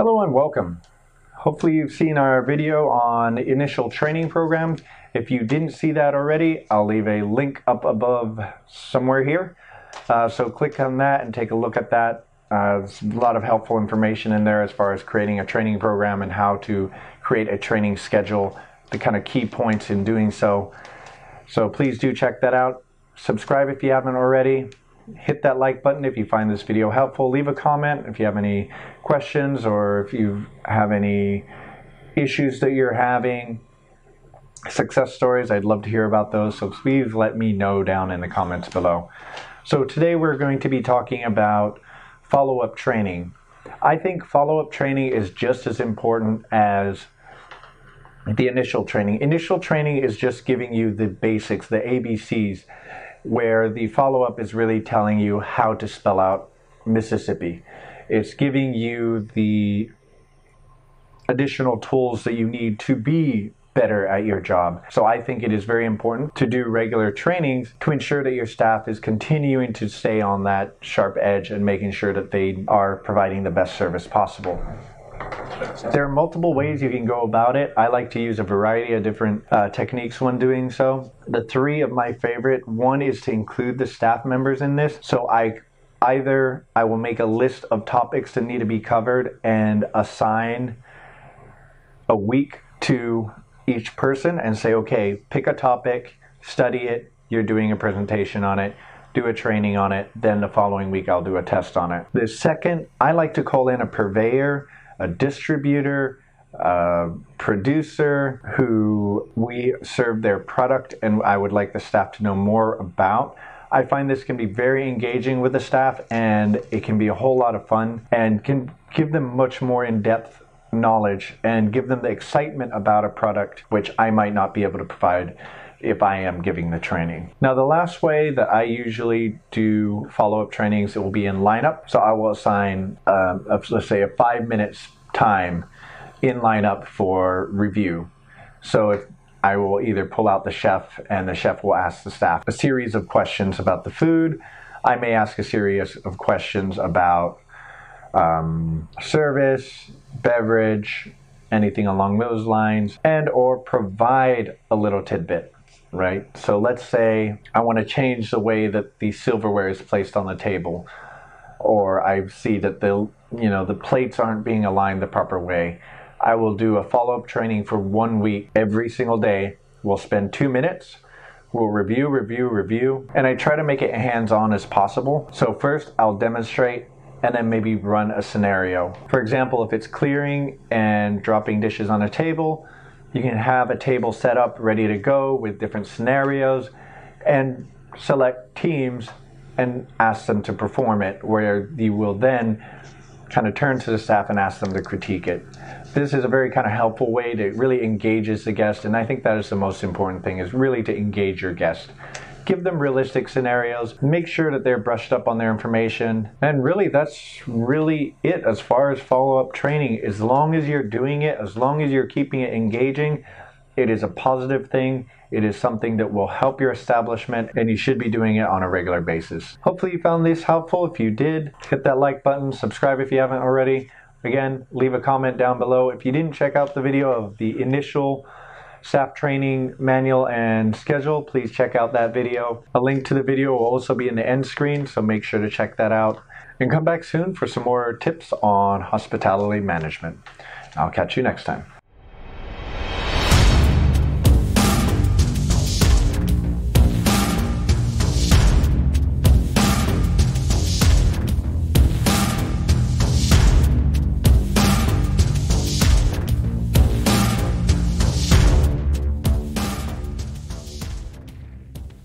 Hello and welcome. Hopefully you've seen our video on initial training programs. If you didn't see that already, I'll leave a link up above somewhere here. So click on that and take a look at that. There's a lot of helpful information in there as far as creating a training program and how to create a training schedule, the kind of key points in doing so. So please do check that out. Subscribe if you haven't already. Hit that like button if you find this video helpful. Leave a comment if you have any questions or if you have any issues that you're having, success stories. I'd love to hear about those, so please let me know down in the comments below. So today we're going to be talking about follow-up training. I think follow-up training is just as important as the initial training. Initial training is just giving you the basics, the ABCs, where the follow-up is really telling you how to spell out Mississippi. It's giving you the additional tools that you need to be better at your job. So I think it is very important to do regular trainings to ensure that your staff is continuing to stay on that sharp edge and making sure that they are providing the best service possible. There are multiple ways you can go about it. I like to use a variety of different techniques when doing so. The three of my favorite, one is to include the staff members in this. So I will make a list of topics that need to be covered and assign a week to each person and say, okay, pick a topic, study it, you're doing a presentation on it, do a training on it, then the following week I'll do a test on it. The second, I like to call in a purveyor, a distributor, a producer who we serve their product and I would like the staff to know more about. I find this can be very engaging with the staff and it can be a whole lot of fun and can give them much more in-depth knowledge and give them the excitement about a product which I might not be able to provide if I am giving the training. Now the last way that I usually do follow-up trainings, it will be in lineup. So I will assign, let's say a 5 minutes time in lineup for review. So if I will either pull out the chef and the chef will ask the staff a series of questions about the food. I may ask a series of questions about service, beverage, anything along those lines, and or provide a little tidbit, right? So let's say I want to change the way that the silverware is placed on the table, or I see that the plates aren't being aligned the proper way. I will do a follow-up training for 1 week every single day. We'll spend 2 minutes. We'll review, and I try to make it hands-on as possible. So first I'll demonstrate and then maybe run a scenario. For example, if it's clearing and dropping dishes on a table, you can have a table set up ready to go with different scenarios and select teams and ask them to perform it, where you will then kind of turn to the staff and ask them to critique it. This is a very kind of helpful way to really engages the guest, and I think that is the most important thing, is really to engage your guest. Give them realistic scenarios, make sure that they're brushed up on their information, and really that's really it as far as follow-up training. As long as you're doing it, as long as you're keeping it engaging, it is a positive thing. It is something that will help your establishment, and you should be doing it on a regular basis. Hopefully you found this helpful. If you did, hit that like button, subscribe if you haven't already. Again, leave a comment down below. If you didn't check out the video of the initial staff training manual and schedule, please check out that video. A link to the video will also be in the end screen, so make sure to check that out. And come back soon for some more tips on hospitality management. I'll catch you next time.